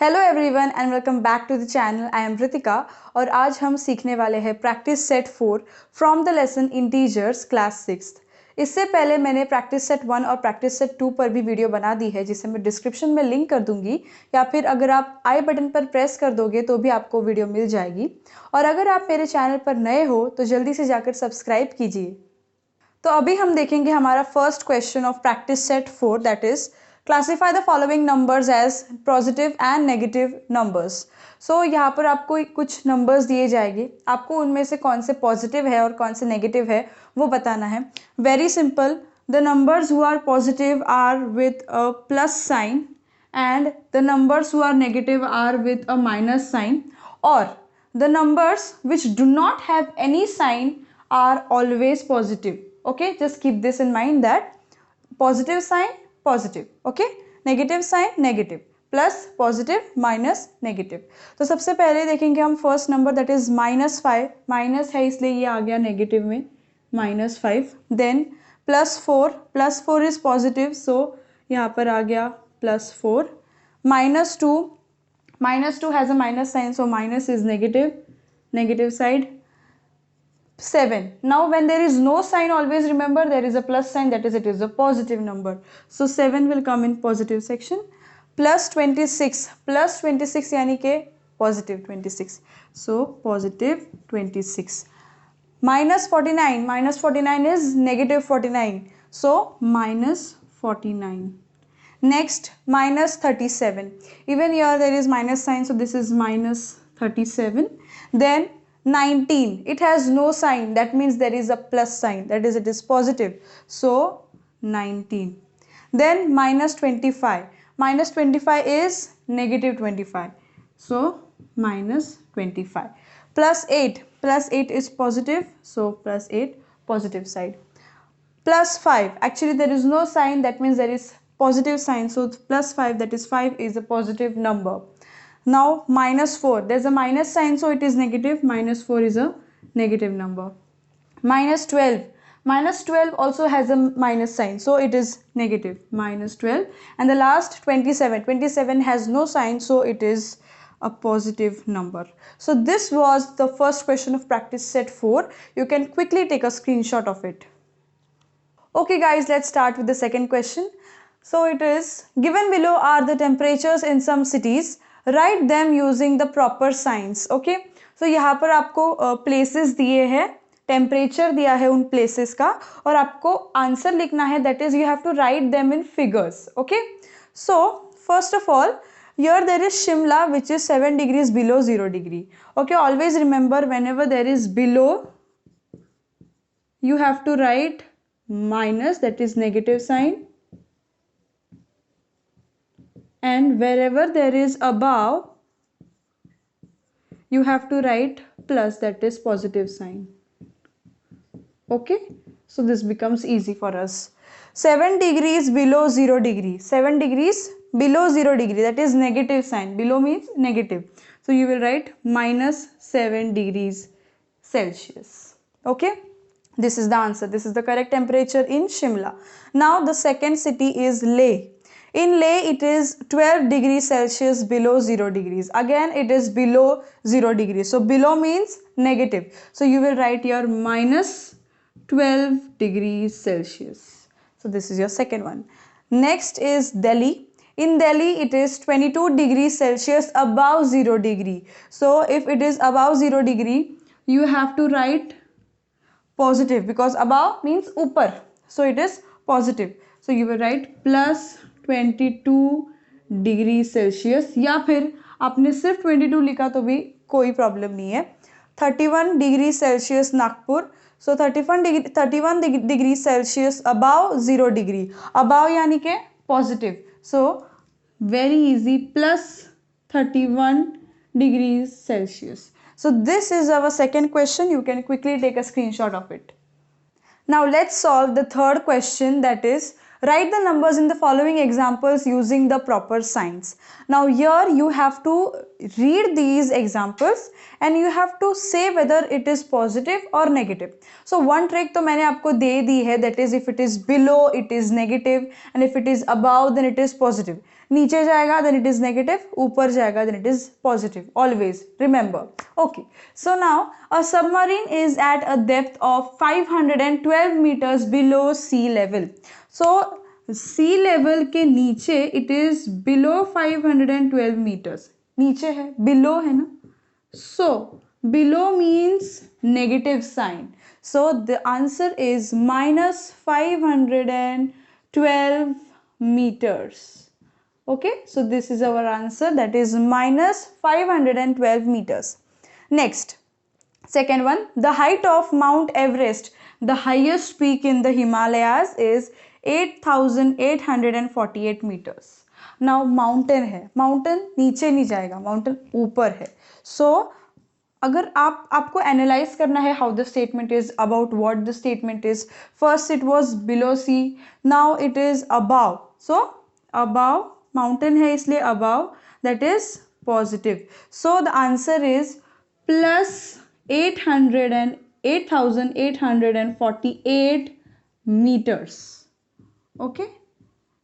Hello everyone and welcome back to the channel. I am Ritika और आज हम सीखने वाले हैं practice set 4 from the lesson integers class 6। इससे पहले मैंने प्रैक्टिस सेट 1 और प्रैक्टिस सेट 2 पर भी वीडियो बना दी है, जिसे मैं डिस्क्रिप्शन में लिंक कर दूंगी, या फिर अगर आप आई बटन पर प्रेस कर दोगे तो भी आपको वीडियो मिल जाएगी। और अगर आप मेरे चैनल पर नए हो तो जल्दी से जाकर सब्सक्राइब कीजिए। तो अभी हम देखेंगे हमारा first question of practice set 4, that is classify the following numbers as positive and negative numbers. So यहाँ पर आपको कुछ नंबर्स दिए जाएंगे, आपको उनमें से कौन से पॉजिटिव है और कौन से नेगेटिव है वो बताना है। Very simple, the numbers who are positive are with a plus sign and the numbers who are negative are with a minus sign, or the numbers which do not have any sign are always positive. Okay, just keep this in mind that positive sign positive, okay, negative sign negative, plus positive minus negative. तो सबसे पहले देखेंगे हम first number, that is -5। Minus है इसलिए ये आ गया negative में, -5। देन +4 इज पॉजिटिव, सो यहाँ पर आ गया +4। -2 has a minus sign, so minus is negative side. 7, now when there is no sign, always remember there is a plus sign, that is it is a positive number, so 7 will come in positive section। +26 यानी के positive 26, so positive 26। -49 is -49, so -49। next, -37, even here there is minus sign, so this is -37। then 19, it has no sign, that means there is a plus sign, that is it is positive, so 19। then -25 is -25, so -25। +8 is positive, so +8 positive side। +5, actually there is no sign, that means there is positive sign, so +5, that is 5 is a positive number। now -4, there's a minus sign, so it is negative, -4 is a negative number। -12 also has a minus sign, so it is negative, -12। and the last 27 has no sign, so it is a positive number। so this was the first question of practice set 4. You can quickly take a screenshot of it. Okay guys, let's start with the second question. So it is given below are the temperatures in some cities, write them using the proper signs। okay, so यहाँ पर आपको places दिए हैं, temperature दिया है उन places का, और आपको आंसर लिखना है, that is you have to write them in figures. Okay, so first of all, here there is Shimla, which is 7 degrees below 0 degree। okay, always remember whenever there is below, you have to write minus, that is negative sign, and wherever there is above, you have to write plus, that is positive sign। okay, so this becomes easy for us। 7 degrees below 0 degree, 7 degrees below 0 degree, that is negative sign, below means negative, so you will write -7 degrees Celsius। okay, this is the answer, this is the correct temperature in Shimla। now the second city is Leh। in Leh it is 12 degrees Celsius below 0 degrees, again it is below 0 degrees, so below means negative, so you will write your -12 degrees Celsius। so this is your second one। next is Delhi। in Delhi it is 22 degrees Celsius above 0 degree, so if it is above 0 degree, you have to write positive, because above means upar, so it is positive, so you will write +22 degree Celsius, या फिर आपने सिर्फ 22 लिखा तो भी कोई problem नहीं है। 31 डिग्री सेल्सियस नागपुर, सो 31 degree Celsius above 0 degree, above यानी के positive, so very easy, +31 degree Celsius. so this is our second question, you can quickly take a screenshot of it। now let's solve the third question, that is Write the numbers in the following examples using the proper signs. Now here you have to read these examples and you have to say whether it is positive or negative. So one trick तो मैंने आपको दे दी है, that is if it is below it is negative and if it is above then it is positive. नीचे जाएगा then it is negative, ऊपर जाएगा then it is positive. Always remember. Okay. So now a submarine is at a depth of 512 meters below sea level. So sea level के नीचे it is below 512 meters. नीचे है, below है ना. So below means negative sign. So the answer is minus 512 meters. Okay, so this is our answer, that is minus 512 meters. Next, second one, the height of Mount Everest, the highest peak in the Himalayas, is 8,848 meters. Now mountain है, mountain नीचे नहीं जाएगा, mountain ऊपर है. So अगर आपको analyse करना है how the statement is, about what the statement is, first it was below sea, now it is above. So above, mountain है इसलिए above, that is positive. So the answer is plus 8,848 meters. Okay,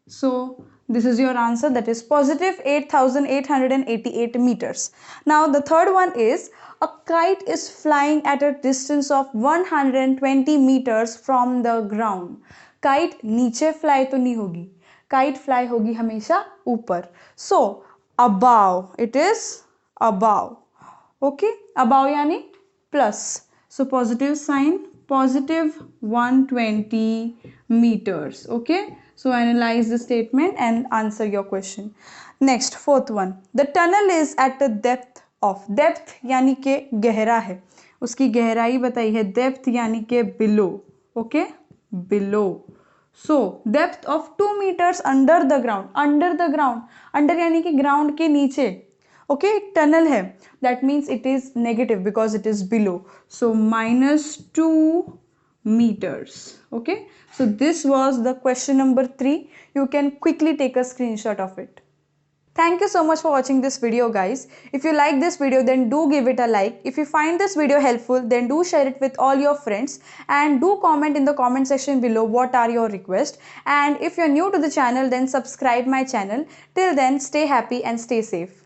so this is your answer, that is positive 8,888 meters. Now the third one is a kite is flying at a distance of 120 meters from the ground. Kite नीचे fly तो नहीं होगी, kite fly होगी हमेशा ऊपर. So above, it is above. Okay, above यानी plus. So positive sign, positive 120 meters. Okay, so analyze the statement and answer your question. Next, fourth one, the tunnel is at the depth of, depth यानी के गहरा है, उसकी गहराई बताई है, depth यानी के below. Okay, below. So depth of 2 meters under the ground, under the ground, under यानी कि ground के नीचे. Okay, tunnel है, that means it is negative because it is below. So minus 2 meters. Okay, so this was the question number 3. You can quickly take a screenshot of it. Thank you so much for watching this video, guys. If you like this video, then do give it a like. If you find this video helpful, then do share it with all your friends and do comment in the comment section below what are your requests. And if you're new to the channel, then subscribe my channel. Till then, stay happy and stay safe.